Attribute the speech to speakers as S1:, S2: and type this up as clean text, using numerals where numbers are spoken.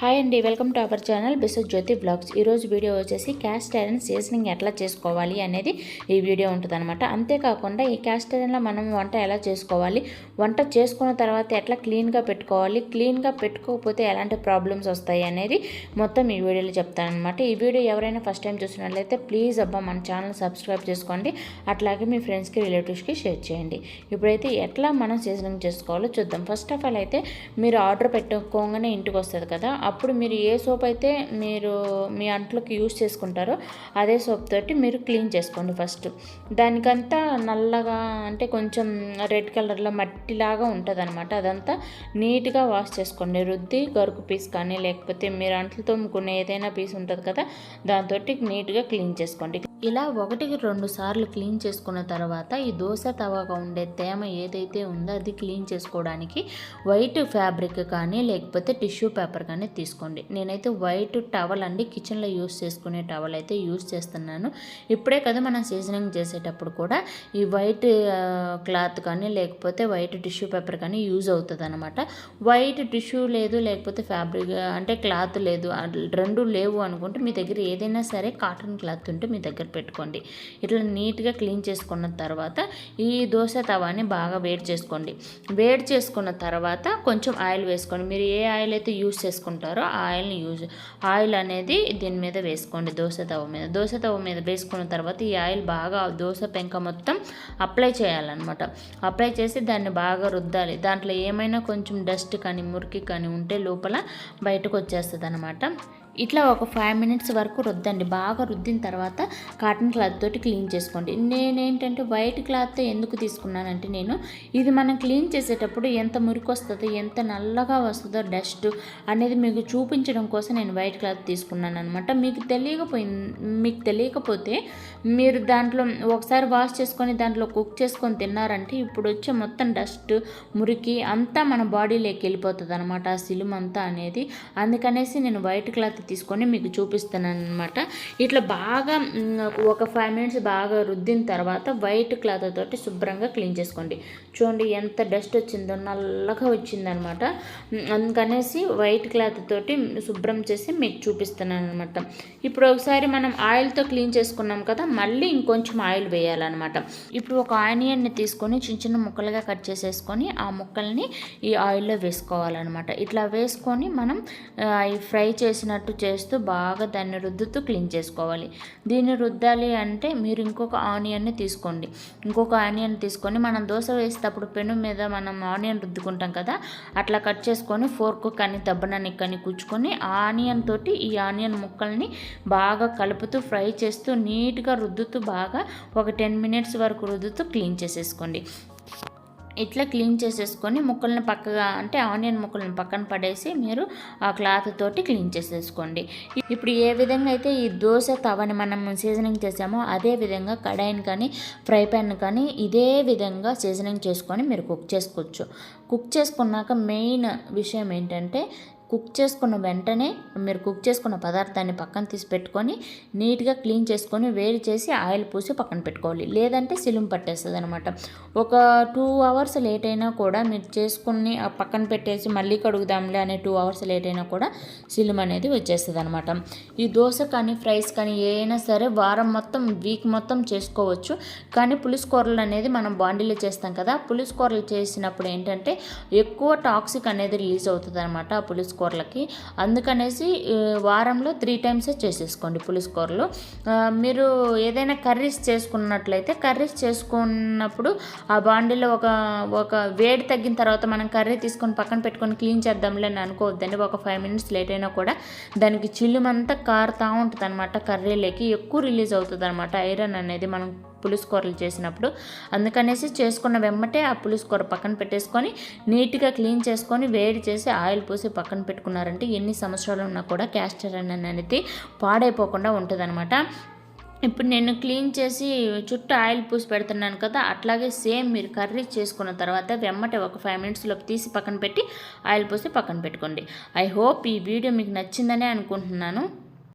S1: Hi అండి, welcome to our channel బిసెస్ Jyothi blogs. ఈరోజు వీడియో వచ్చేసి క్యాస్ట్ ఐరన్ సీజనింగ్ ఎట్లా చేసుకోవాలి అనేది ఈ వీడియో ఉంటుంది అనమాట. అంతేకాకుండా ఈ క్యాస్ట్ ఐరన్లో మనం వంట ఎలా చేసుకోవాలి, వంట చేసుకున్న తర్వాత ఎట్లా క్లీన్గా పెట్టుకోవాలి, క్లీన్గా పెట్టుకోకపోతే ఎలాంటి ప్రాబ్లమ్స్ వస్తాయి అనేది మొత్తం ఈ వీడియోలో చెప్తాను అనమాట. ఈ వీడియో ఎవరైనా ఫస్ట్ టైం చూసినట్లయితే ప్లీజ్ మన ఛానల్ సబ్స్క్రైబ్ చేసుకోండి, అట్లాగే మీ ఫ్రెండ్స్కి రిలేటివ్స్కి షేర్ చేయండి. ఇప్పుడైతే ఎట్లా మనం సీజనింగ్ చేసుకోవాలో చూద్దాం. ఫస్ట్ ఆఫ్ ఆల్ అయితే మీరు ఆర్డర్ పెట్టుకోగానే ఇంటికి వస్తుంది కదా, అప్పుడు మీరు ఏ సోప్ అయితే మీరు మీ అంట్లోకి యూజ్ చేసుకుంటారో అదే సోప్ తోటి మీరు క్లీన్ చేసుకోండి. ఫస్ట్ దానికంతా నల్లగా అంటే కొంచెం రెడ్ కలర్లో మట్టిలాగా ఉంటుంది అనమాట. అదంతా నీట్గా వాష్ చేసుకోండి. రుద్ది గరుకు పీస్ కానీ లేకపోతే మీరు అంట్లు తోముకునే ఏదైనా పీస్ ఉంటుంది కదా, దాంతో నీట్గా క్లీన్ చేసుకోండి. ఇలా 1-2 సార్లు క్లీన్ చేసుకున్న తర్వాత ఈ దోశ తవాగా ఉండే తేమ ఏదైతే ఉందో అది క్లీన్ చేసుకోవడానికి వైట్ ఫ్యాబ్రిక్ కానీ లేకపోతే టిష్యూ పేపర్ కానీ తీసుకోండి. నేనైతే వైట్ టవల్ అండి, కిచెన్లో యూస్ చేసుకునే టవల్ అయితే యూస్ చేస్తున్నాను. ఇప్పుడే కదా మనం సీజనింగ్ చేసేటప్పుడు కూడా ఈ వైట్ క్లాత్ కానీ లేకపోతే వైట్ టిష్యూ పేపర్ కానీ యూజ్ అవుతుంది అనమాట. వైట్ టిష్యూ లేదు లేకపోతే ఫ్యాబ్రిక్ అంటే క్లాత్ లేదు, రెండు లేవు అనుకుంటే మీ దగ్గర ఏదైనా సరే కాటన్ క్లాత్ ఉంటే మీ దగ్గర పెట్టుకోండి. ఇట్లా నీట్గా క్లీన్ చేసుకున్న తర్వాత ఈ దోశ తవాని బాగా వేడి చేసుకోండి. వేడి చేసుకున్న తర్వాత కొంచెం ఆయిల్ వేసుకోండి. మీరు ఏ ఆయిల్ అయితే యూజ్ చేసుకుంటారో ఆ ఆయిల్ అనేది దీని మీద వేసుకోండి. దోశ తవ మీద వేసుకున్న తర్వాత ఈ ఆయిల్ బాగా దోశ పెంక మొత్తం అప్లై చేయాలన్నమాట. అప్లై చేసి దాన్ని బాగా రుద్దాలి. దాంట్లో ఏమైనా కొంచెం డస్ట్ కానీ మురికి కానీ ఉంటే లోపల బయటకు వచ్చేస్తుంది అనమాట. ఇట్లా ఒక 5 minutes వరకు రుద్దండి. బాగా రుద్దిన తర్వాత కాటన్ క్లాత్ తోటి క్లీన్ చేసుకోండి. నేనేంటంటే వైట్ క్లాత్ ఎందుకు తీసుకున్నానంటే ఇది మనం క్లీన్ చేసేటప్పుడు ఎంత మురికి వస్తుందో ఎంత నల్లగా వస్తుందో డస్ట్ అనేది మీకు చూపించడం కోసం నేను వైట్ క్లాత్ తీసుకున్నాను అనమాట. మీకు తెలియకపోతే మీరు దాంట్లో ఒకసారి వాష్ చేసుకొని దాంట్లో కుక్ చేసుకొని తిన్నారంటే ఇప్పుడు వచ్చే మొత్తం డస్ట్ మురికి అంతా మన బాడీలోకి వెళ్ళిపోతుంది అనమాట, ఆ సిలుమ అంతా అనేది. అందుకనేసి నేను వైట్ క్లాత్ తీసుకొని మీకు చూపిస్తున్నాను అనమాట. ఇట్లా బాగా ఒక 5 minutes బాగా రుద్దిన తర్వాత వైట్ క్లాత్ తోటి శుభ్రంగా క్లీన్ చేసుకోండి. చూడండి ఎంత డస్ట్ వచ్చిందో, నల్లగా వచ్చిందనమాట. అందుకనేసి వైట్ క్లాత్ తోటి శుభ్రం చేసి మీకు చూపిస్తున్నాను అనమాట. ఇప్పుడు ఒకసారి మనం ఆయిల్తో క్లీన్ చేసుకున్నాం కదా, మళ్ళీ ఇంకొంచెం ఆయిల్ వేయాలన్నమాట. ఇప్పుడు ఒక ఆనియన్ని తీసుకొని చిన్న చిన్న ముక్కలుగా కట్ చేసేసుకొని ఆ ముక్కల్ని ఈ ఆయిల్లో వేసుకోవాలన్నమాట. ఇట్లా వేసుకొని మనం ఫ్రై చేసినట్టు చేస్తూ బాగా దాన్ని రుద్దుతూ క్లీన్ చేసుకోవాలి. దీన్ని రుద్దాలి అంటే మీరు ఇంకొక ఆనియన్ని తీసుకొని మనం దోశ వేసేటప్పుడు పెను మీద మనం ఆనియన్ రుద్దుకుంటాం కదా, అట్లా కట్ చేసుకొని ఫోర్క్ కానీ దబ్బనానికి కానీ కూర్చుకొని ఆనియన్ తోటి ఈ ఆనియన్ ముక్కల్ని బాగా కలుపుతూ ఫ్రై చేస్తూ నీట్గా రుద్దుతూ బాగా ఒక 10 minutes వరకు రుద్దుతూ క్లీన్ చేసేసుకోండి. ఇట్లా క్లీన్ చేసేసుకొని ముక్కల్ని పక్కగా అంటే ఆనియన్ ముక్కల్ని పక్కన పడేసి మీరు ఆ క్లాత్ తోటి క్లీన్ చేసేసుకోండి. ఇప్పుడు ఏ విధంగా అయితే ఈ దోశ తవని మనం సీజనింగ్ చేసామో అదే విధంగా కడాయిని కానీ ఫ్రై ప్యాన్ కానీ ఇదే విధంగా సీజనింగ్ చేసుకొని మీరు కుక్ చేసుకోవచ్చు. కుక్ చేసుకున్నాక మెయిన్ విషయం ఏంటంటే కుక్ చేసుకున్న వెంటనే మీరు కుక్ చేసుకున్న పదార్థాన్ని పక్కన తీసి పెట్టుకొని నీట్గా క్లీన్ చేసుకొని వేడి చేసి ఆయిల్ పూసి పక్కన పెట్టుకోవాలి. లేదంటే సిలుము పట్టేస్తుంది అనమాట. ఒక 2 hours లేట్ అయినా కూడా మీరు చేసుకుని పక్కన పెట్టేసి మళ్ళీ కడుగుదాంలే అనే 2 hours లేట్ అయినా కూడా సిలుము అనేది వచ్చేస్తుంది అనమాట. ఈ దోశ కానీ ఫ్రైస్ కానీ ఏదైనా సరే వారం మొత్తం వీక్ మొత్తం చేసుకోవచ్చు. కానీ పులుసు కూరలు అనేది మనం బాండీలో చేస్తాం కదా, పులుసు కూరలు చేసినప్పుడు ఏంటంటే ఎక్కువ టాక్సిక్ అనేది రిలీజ్ అవుతుంది అనమాట ఆ పులుసు కూరలకి. అందుకనేసి వారంలో 3 times చేసేసుకోండి పులుసు కూరలు. మీరు ఏదైనా కర్రీస్ చేసుకున్నట్లయితే కర్రీస్ చేసుకున్నప్పుడు ఆ బాండీలో ఒక వేడి తగ్గిన తర్వాత మనం కర్రీ తీసుకొని పక్కన పెట్టుకొని క్లీన్ చేద్దాంలే అని అనుకోవద్దండి. ఒక 5 minutes లేట్ అయినా కూడా దానికి చిల్లుమంతా కారుతూ ఉంటుంది అనమాట. కర్రీలోకి ఎక్కువ రిలీజ్ అవుతుంది అనమాట ఐరన్ అనేది మనం పులుసు కూరలు చేసినప్పుడు. అందుకనేసి చేసుకున్న వెమ్మటే ఆ పులుసు కూర పక్కన పెట్టేసుకొని నీట్గా క్లీన్ చేసుకొని వేడి చేసి ఆయిల్ పూసి పక్కన పెట్టుకున్నారంటే ఎన్ని సంవత్సరాలు ఉన్నా కూడా క్యాస్ట్ ఐరన్ అనేది పాడైపోకుండా ఉంటుంది అనమాట. ఇప్పుడు నేను క్లీన్ చేసి చుట్టూ ఆయిల్ పూసి పెడుతున్నాను కదా, అట్లాగే సేమ్ మీరు కర్రీ చేసుకున్న తర్వాత వెమ్మటే ఒక 5 minutesలోకి తీసి పక్కన పెట్టి ఆయిల్ పూసి పక్కన పెట్టుకోండి. ఐ హోప్ ఈ వీడియో మీకు నచ్చిందనే అనుకుంటున్నాను.